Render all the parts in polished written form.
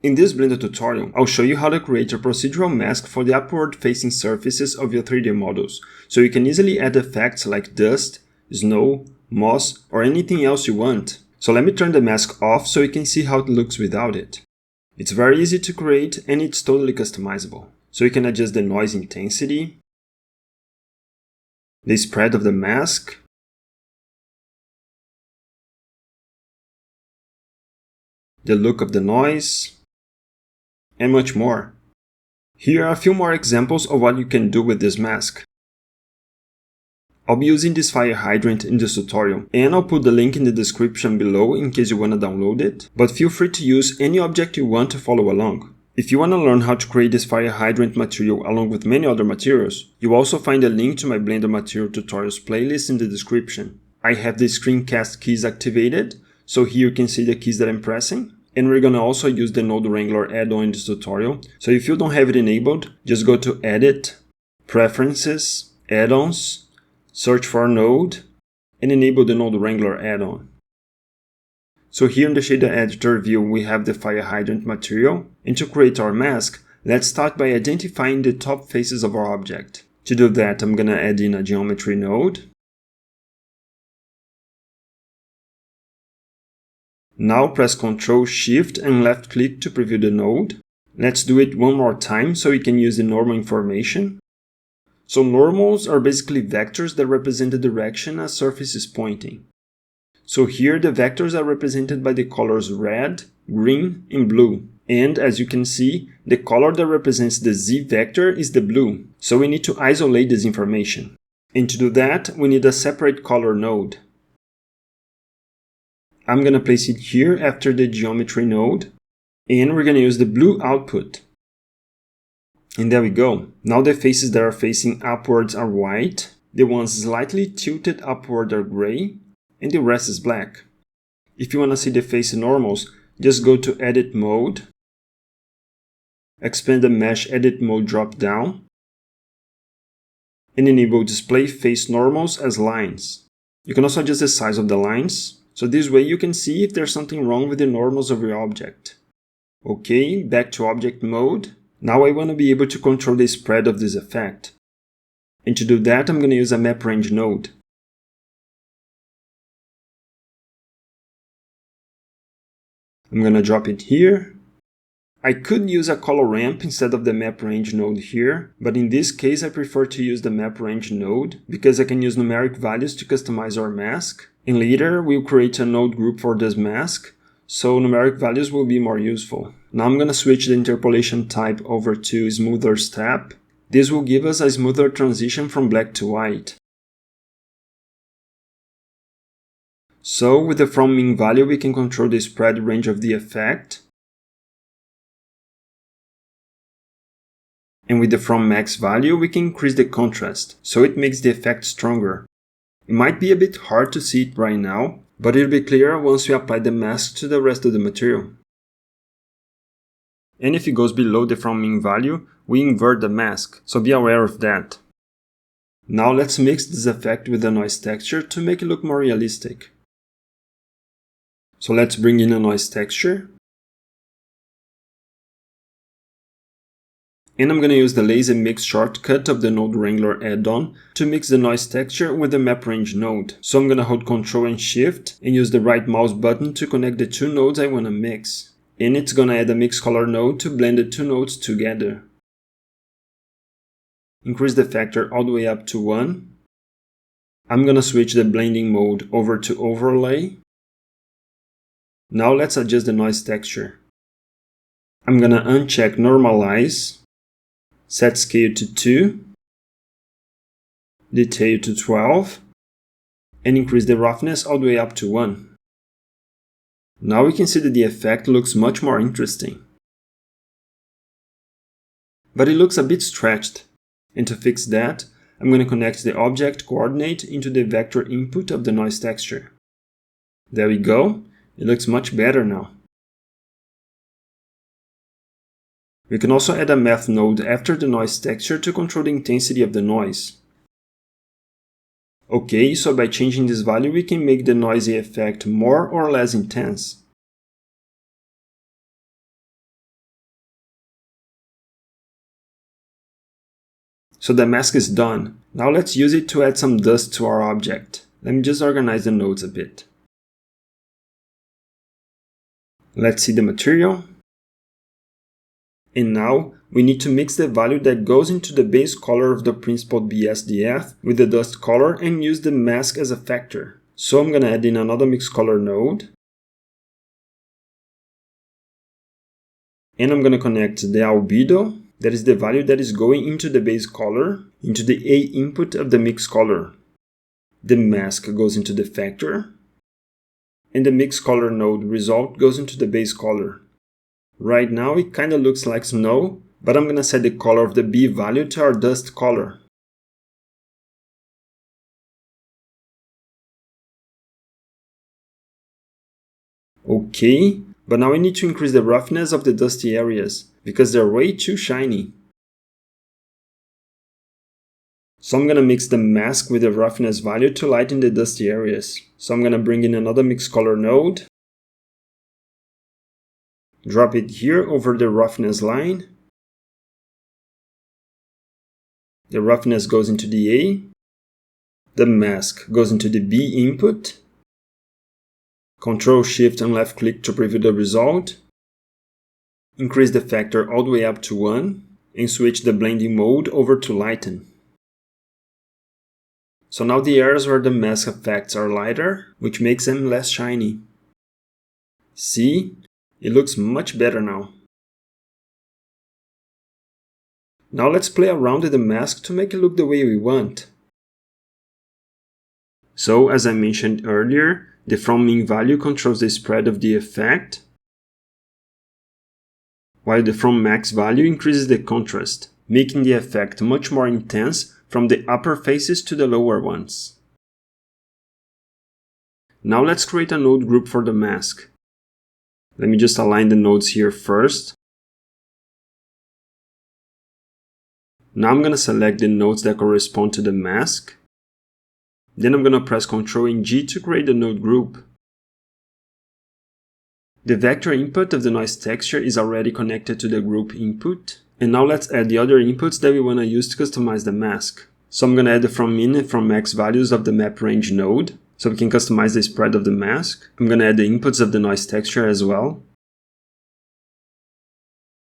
In this Blender tutorial, I'll show you how to create a procedural mask for the upward-facing surfaces of your 3D models, so you can easily add effects like dust, snow, moss, or anything else you want. So let me turn the mask off so you can see how it looks without it. It's very easy to create and it's totally customizable. So you can adjust the noise intensity, the spread of the mask, the look of the noise, and much more. Here are a few more examples of what you can do with this mask. I'll be using this fire hydrant in this tutorial, and I'll put the link in the description below in case you want to download it, but feel free to use any object you want to follow along. If you want to learn how to create this fire hydrant material along with many other materials, you'll also find a link to my Blender material tutorials playlist in the description. I have the screencast keys activated, so here you can see the keys that I'm pressing. And we're going to also use the Node Wrangler add-on in this tutorial. So if you don't have it enabled, just go to Edit, Preferences, Add-ons, search for Node, and enable the Node Wrangler add-on. So here in the Shader Editor view, we have the fire hydrant material. And to create our mask, let's start by identifying the top faces of our object. To do that, I'm going to add in a geometry node. Now press Ctrl, Shift and left click to preview the node. Let's do it one more time so we can use the normal information. So normals are basically vectors that represent the direction a surface is pointing. So here the vectors are represented by the colors red, green and blue. And as you can see, the color that represents the Z vector is the blue. So we need to isolate this information. And to do that, we need a separate color node. I'm going to place it here after the geometry node, and we're going to use the blue output. And there we go. Now the faces that are facing upwards are white, the ones slightly tilted upward are gray, and the rest is black. If you want to see the face normals, just go to Edit Mode, expand the Mesh Edit Mode drop down, and enable Display Face Normals as lines. You can also adjust the size of the lines. So this way you can see if there's something wrong with the normals of your object. Okay, back to object mode. Now I want to be able to control the spread of this effect. And to do that, I'm going to use a map range node. I'm going to drop it here. I could use a color ramp instead of the map range node here, but in this case I prefer to use the map range node because I can use numeric values to customize our mask. And later we'll create a node group for this mask, so numeric values will be more useful. Now I'm going to switch the interpolation type over to smoother step. This will give us a smoother transition from black to white. So with the from min value we can control the spread range of the effect. And with the from max value, we can increase the contrast, so it makes the effect stronger. It might be a bit hard to see it right now, but it'll be clearer once we apply the mask to the rest of the material. And if it goes below the from min value, we invert the mask, so be aware of that. Now let's mix this effect with the noise texture to make it look more realistic. So let's bring in a noise texture. And I'm going to use the Lazy Mix shortcut of the Node Wrangler add-on to mix the noise texture with the map range node. So I'm going to hold Ctrl and Shift and use the right mouse button to connect the two nodes I want to mix. And it's going to add a mix color node to blend the two nodes together. Increase the factor all the way up to 1. I'm going to switch the blending mode over to overlay. Now let's adjust the noise texture. I'm going to uncheck normalize. Set scale to 2, detail to 12, and increase the roughness all the way up to 1. Now we can see that the effect looks much more interesting. But it looks a bit stretched, and to fix that, I'm going to connect the object coordinate into the vector input of the noise texture. There we go, it looks much better now. We can also add a math node after the noise texture to control the intensity of the noise. Okay, so by changing this value we can make the noisy effect more or less intense. So the mask is done. Now let's use it to add some dust to our object. Let me just organize the nodes a bit. Let's see the material. And now we need to mix the value that goes into the base color of the principled BSDF with the dust color and use the mask as a factor. So I'm going to add in another mix color node. And I'm going to connect the albedo, that is the value that is going into the base color, into the A input of the mix color. The mask goes into the factor, and the mix color node result goes into the base color. Right now it kinda looks like snow, but I'm gonna set the color of the B value to our dust color. Okay, but now we need to increase the roughness of the dusty areas, because they're way too shiny. So I'm gonna mix the mask with the roughness value to lighten the dusty areas. So I'm gonna bring in another mix color node, drop it here over the roughness line. The roughness goes into the A, the mask goes into the B input. Ctrl Shift and left click to preview the result. Increase the factor all the way up to 1 and switch the blending mode over to lighten. So now the areas where the mask effects are lighter, which makes them less shiny. See? It looks much better now. Now let's play around with the mask to make it look the way we want. So, as I mentioned earlier, the from min value controls the spread of the effect, while the from max value increases the contrast, making the effect much more intense from the upper faces to the lower ones. Now let's create a node group for the mask. Let me just align the nodes here first. Now I'm going to select the nodes that correspond to the mask. Then I'm going to press Ctrl and G to create the node group. The vector input of the noise texture is already connected to the group input. And now let's add the other inputs that we want to use to customize the mask. So I'm going to add the from min and from max values of the map range node, so we can customize the spread of the mask. I'm going to add the inputs of the noise texture as well.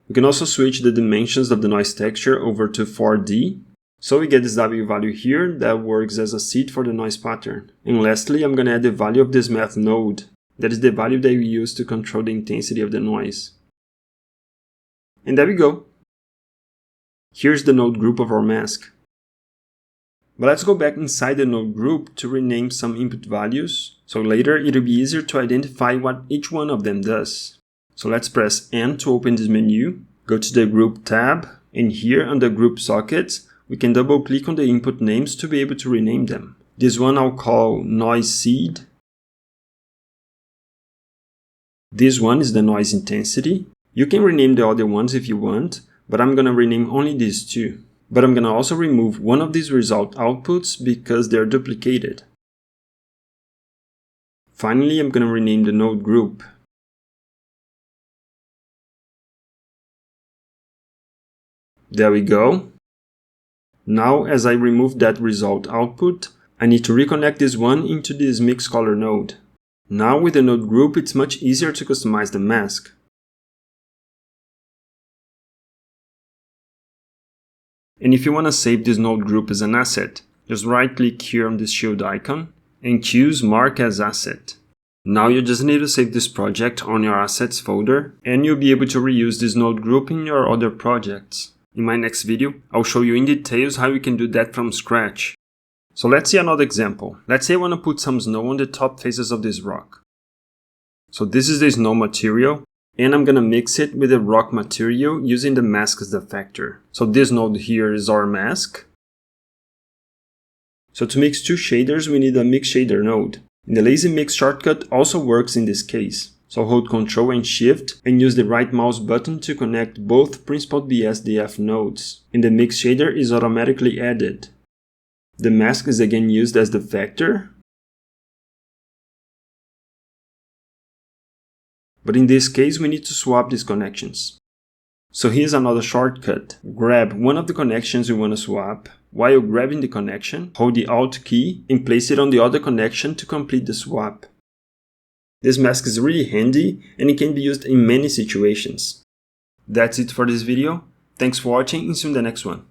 We can also switch the dimensions of the noise texture over to 4D. So we get this W value here that works as a seed for the noise pattern. And lastly, I'm going to add the value of this math node. That is the value that we use to control the intensity of the noise. And there we go. Here's the node group of our mask. But let's go back inside the node group to rename some input values, so later it'll be easier to identify what each one of them does. So let's press N to open this menu, go to the Group tab, and here under Group Sockets, we can double click on the input names to be able to rename them. This one I'll call Noise Seed. This one is the noise intensity. You can rename the other ones if you want, but I'm gonna rename only these two. But I'm gonna also remove one of these result outputs because they're duplicated. Finally, I'm gonna rename the node group. There we go. Now, as I remove that result output, I need to reconnect this one into this mix color node. Now with the node group, it's much easier to customize the mask. And if you want to save this node group as an asset, just right click here on this shield icon and choose Mark as Asset. Now you just need to save this project on your assets folder and you'll be able to reuse this node group in your other projects. In my next video, I'll show you in details how you can do that from scratch. So let's see another example. Let's say I want to put some snow on the top faces of this rock. So this is the snow material. And I'm gonna mix it with the rock material using the mask as the factor. So this node here is our mask. So to mix two shaders, we need a mix shader node. And the lazy mix shortcut also works in this case. So hold Ctrl and Shift and use the right mouse button to connect both principled BSDF nodes. And the mix shader is automatically added. The mask is again used as the factor. But in this case, we need to swap these connections. So here's another shortcut. Grab one of the connections you want to swap. While grabbing the connection, hold the Alt key and place it on the other connection to complete the swap. This mask is really handy and it can be used in many situations. That's it for this video. Thanks for watching and see you in the next one.